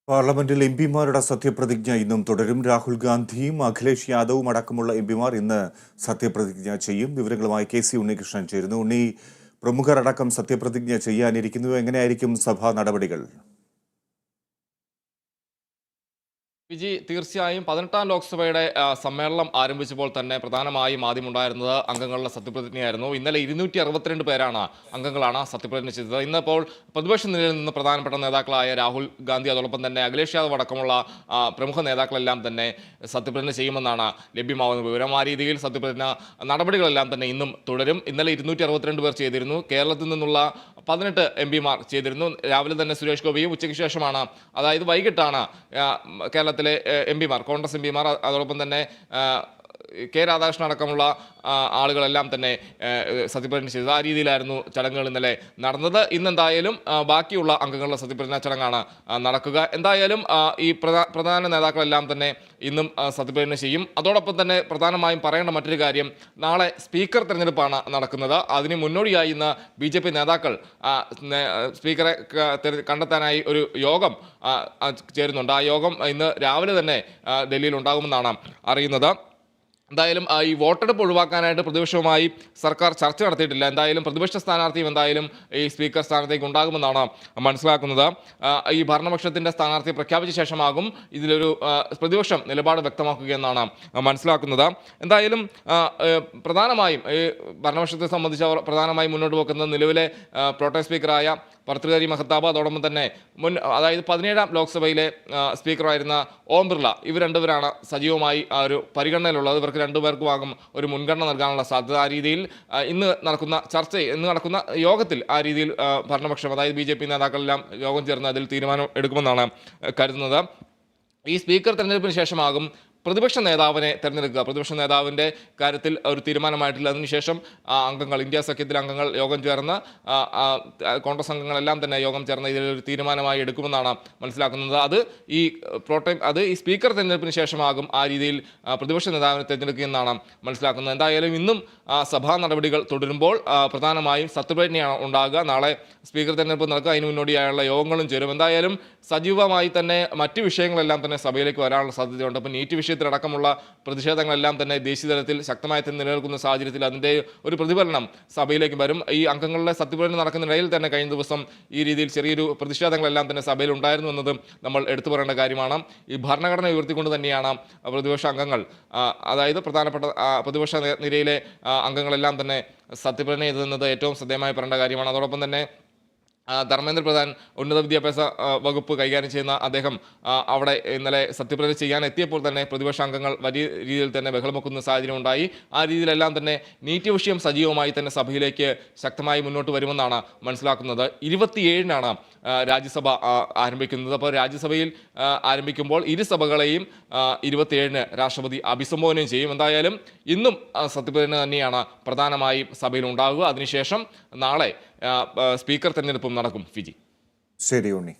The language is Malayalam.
പാർലമെന്റിൽ എംപിമാരുടെ സത്യപ്രതിജ്ഞ ഇന്നും തുടരും. രാഹുൽ ഗാന്ധിയും അഖിലേഷ് യാദവും അടക്കമുള്ള എംപിമാർ ഇന്ന് സത്യപ്രതിജ്ഞ ചെയ്യും. വിവരങ്ങളുമായി KC ഉണ്ണികൃഷ്ണൻ ചേരുന്നു. ഉണ്ണി, പ്രമുഖർ അടക്കം സത്യപ്രതിജ്ഞ ചെയ്യാനിരിക്കുന്നു. എങ്ങനെയായിരിക്കും സഭാ നടപടികൾ? വിജി, തീർച്ചയായും 18ാം ലോക്സഭയുടെ സമ്മേളനം ആരംഭിച്ചപ്പോൾ തന്നെ പ്രധാനമായും ആദ്യമുണ്ടായിരുന്നത് അംഗങ്ങളുടെ സത്യപ്രതിജ്ഞയായിരുന്നു. ഇന്നലെ 262 പേരാണ് അംഗങ്ങളാണ് സത്യപ്രതിജ്ഞ ചെയ്തത്. ഇന്നിപ്പോൾ പ്രതിപക്ഷ നിലയിൽ നിന്ന് പ്രധാനപ്പെട്ട നേതാക്കളായ രാഹുൽ ഗാന്ധി, അതോടൊപ്പം തന്നെ അഖിലേഷ് യാദവ് അടക്കമുള്ള പ്രമുഖ നേതാക്കളെല്ലാം തന്നെ സത്യപ്രതിജ്ഞ ചെയ്യുമെന്നാണ് ലഭ്യമാകുന്ന വിവരം. ആ രീതിയിൽ സത്യപ്രതിജ്ഞ നടപടികളെല്ലാം തന്നെ ഇന്നും തുടരും. ഇന്നലെ 262 പേർ ചെയ്തിരുന്നു. കേരളത്തിൽ നിന്നുള്ള 18 എംപിമാർ ചെയ്തിരുന്നു. രാവിലെ തന്നെ സുരേഷ് ഗോപിയും ഉച്ചയ്ക്ക് ശേഷമാണ്, അതായത് വൈകിട്ടാണ് കേരളത്തിലെ എംപിമാർ, കോൺഗ്രസ് എംപിമാർ, അതോടൊപ്പം തന്നെ കെ രാധാകൃഷ്ണൻ അടക്കമുള്ള ആളുകളെല്ലാം തന്നെ സത്യപ്രതിജ്ഞ ചെയ്തത്. ആ രീതിയിലായിരുന്നു ചടങ്ങുകൾ ഇന്നലെ നടന്നത്. ഇന്നെന്തായാലും ബാക്കിയുള്ള അംഗങ്ങളുടെ സത്യപ്രതിജ്ഞാ ചടങ്ങാണ് നടക്കുക. എന്തായാലും ഈ പ്രധാന നേതാക്കളെല്ലാം തന്നെ ഇന്നും സത്യപ്രതിജ്ഞ ചെയ്യും. അതോടൊപ്പം തന്നെ പ്രധാനമായും പറയേണ്ട മറ്റൊരു കാര്യം, നാളെ സ്പീക്കർ തെരഞ്ഞെടുപ്പാണ് നടക്കുന്നത്. അതിന് മുന്നോടിയായി ഇന്ന് BJP നേതാക്കൾ സ്പീക്കറെ കണ്ടെത്താനായി ഒരു യോഗം ചേരുന്നുണ്ട്. ആ യോഗം ഇന്ന് രാവിലെ തന്നെ ഡൽഹിയിൽ ഉണ്ടാകുമെന്നാണ് അറിയുന്നത്. എന്തായാലും ഈ വോട്ടെടുപ്പ് ഒഴിവാക്കാനായിട്ട് പ്രതിപക്ഷവുമായി സർക്കാർ ചർച്ച നടത്തിയിട്ടില്ല. എന്തായാലും പ്രതിപക്ഷ സ്ഥാനാർത്ഥിയും എന്തായാലും ഈ സ്പീക്കർ സ്ഥാനത്തേക്ക് ഉണ്ടാകുമെന്നാണ് മനസ്സിലാക്കുന്നത്. ഈ ഭരണപക്ഷത്തിൻ്റെ സ്ഥാനാർത്ഥിയെ പ്രഖ്യാപിച്ച ശേഷമാകും ഇതിലൊരു പ്രതിപക്ഷം നിലപാട് വ്യക്തമാക്കുകയെന്നാണ് മനസ്സിലാക്കുന്നത്. എന്തായാലും പ്രധാനമായും ഈ ഭരണപക്ഷത്തെ സംബന്ധിച്ച് അവർ പ്രധാനമായും മുന്നോട്ട് വെക്കുന്നത് നിലവിലെ പ്രോട്ടേം സ്പീക്കറായ ഭർത്തൃഹരി മഹത്താബ്, അതോടൊപ്പം തന്നെ അതായത് 17ാം ലോക്സഭയിലെ സ്പീക്കറായിരുന്ന ഓം ബിർള, ഇവർ രണ്ടുപേരാണ് സജീവമായി ഒരു പരിഗണനയിലുള്ളത്. ഇവർക്ക് രണ്ടുപേർക്കുമാകും ഒരു മുൻഗണന നൽകാനുള്ള സാധ്യത. ആ രീതിയിൽ ഇന്ന് നടക്കുന്ന യോഗത്തിൽ ആ രീതിയിൽ ഭരണപക്ഷം, അതായത് BJP നേതാക്കളെല്ലാം യോഗം ചേർന്ന് അതിൽ തീരുമാനം എടുക്കുമെന്നാണ് കരുതുന്നത്. ഈ സ്പീക്കർ തെരഞ്ഞെടുപ്പിന് ശേഷമാകും പ്രതിപക്ഷ നേതാവിനെ തിരഞ്ഞെടുക്കുക. പ്രതിപക്ഷ നേതാവിൻ്റെ കാര്യത്തിൽ ഒരു തീരുമാനമായിട്ടില്ല. അതിനുശേഷം അംഗങ്ങൾ, ഇന്ത്യ സഖ്യത്തിലെ അംഗങ്ങൾ യോഗം ചേർന്ന്, കോൺഗ്രസ് അംഗങ്ങളെല്ലാം തന്നെ യോഗം ചേർന്ന് ഇതിലൊരു തീരുമാനമായി എടുക്കുമെന്നാണ് മനസ്സിലാക്കുന്നത്. അത് ഈ സ്പീക്കർ തെരഞ്ഞെടുപ്പിന് ശേഷമാകും ആ രീതിയിൽ പ്രതിപക്ഷ നേതാവിനെ തിരഞ്ഞെടുക്കുകയെന്നാണ് മനസ്സിലാക്കുന്നത്. എന്തായാലും ഇന്നും സഭാ നടപടികൾ തുടരുമ്പോൾ പ്രധാനമായും സത്യപ്രതിജ്ഞയാണ് ഉണ്ടാകുക. നാളെ സ്പീക്കർ തെരഞ്ഞെടുപ്പ് നടക്കുക. അതിന് മുന്നോടിയായുള്ള യോഗങ്ങളും ചേരും. എന്തായാലും സജീവമായി തന്നെ മറ്റ് വിഷയങ്ങളെല്ലാം തന്നെ സഭയിലേക്ക് വരാനുള്ള സാധ്യതയുണ്ട്. അപ്പോൾ നീറ്റ് വിഷയത്തിലടക്കമുള്ള പ്രതിഷേധങ്ങളെല്ലാം തന്നെ ദേശീയ തലത്തിൽ ശക്തമായി തന്നെ നിലനിൽക്കുന്ന സാഹചര്യത്തിൽ അതിൻ്റെ ഒരു പ്രതിഫലനം സഭയിലേക്ക് വരും. ഈ അംഗങ്ങളുടെ സത്യപ്രതിജ്ഞ നടക്കുന്നതിനിടയിൽ തന്നെ കഴിഞ്ഞ ദിവസം ഈ രീതിയിൽ ചെറിയൊരു പ്രതിഷേധങ്ങളെല്ലാം തന്നെ സഭയിൽ ഉണ്ടായിരുന്നു എന്നതും നമ്മൾ എടുത്തു പറയേണ്ട കാര്യമാണ്. ഈ ഭരണഘടന ഉയർത്തിക്കൊണ്ട് തന്നെയാണ് പ്രതിപക്ഷ അംഗങ്ങൾ, അതായത് പ്രധാനപ്പെട്ട പ്രതിപക്ഷ നിരയിലെ അംഗങ്ങളെല്ലാം തന്നെ സത്യപ്രതിജ്ഞ ചെയ്തതെന്നത് ഏറ്റവും ശ്രദ്ധേയമായി പറയേണ്ട കാര്യമാണ്. അതോടൊപ്പം തന്നെ ധർമ്മേന്ദ്ര പ്രധാൻ, ഉന്നത വിദ്യാഭ്യാസ വകുപ്പ് കൈകാര്യം ചെയ്യുന്ന അദ്ദേഹം അവിടെ ഇന്നലെ സത്യപ്രതിജ്ഞ ചെയ്യാൻ എത്തിയപ്പോൾ തന്നെ പ്രതിപക്ഷ അംഗങ്ങൾ വലിയ രീതിയിൽ തന്നെ ബഹളമൊക്കുന്ന സാഹചര്യം ഉണ്ടായി. ആ രീതിയിലെല്ലാം തന്നെ നീറ്റ് വിഷയം സജീവമായി തന്നെ സഭയിലേക്ക് ശക്തമായി മുന്നോട്ട് വരുമെന്നാണ് മനസ്സിലാക്കുന്നത്. 27-നാണ് രാജ്യസഭ ആരംഭിക്കുന്നത്. അപ്പോൾ രാജ്യസഭയിൽ ആരംഭിക്കുമ്പോൾ ഇരു സഭകളെയും 27-ന് രാഷ്ട്രപതി അഭിസംബോധന ചെയ്യും. എന്തായാലും ഇന്നും സത്യപ്രതിജ്ഞ തന്നെയാണ് പ്രധാനമായും സഭയിൽ ഉണ്ടാകുക. അതിനുശേഷം നാളെ സ്പീക്കർ തെരഞ്ഞെടുപ്പും നടക്കും. ഫിജി. ശരി ഉണ്ണി.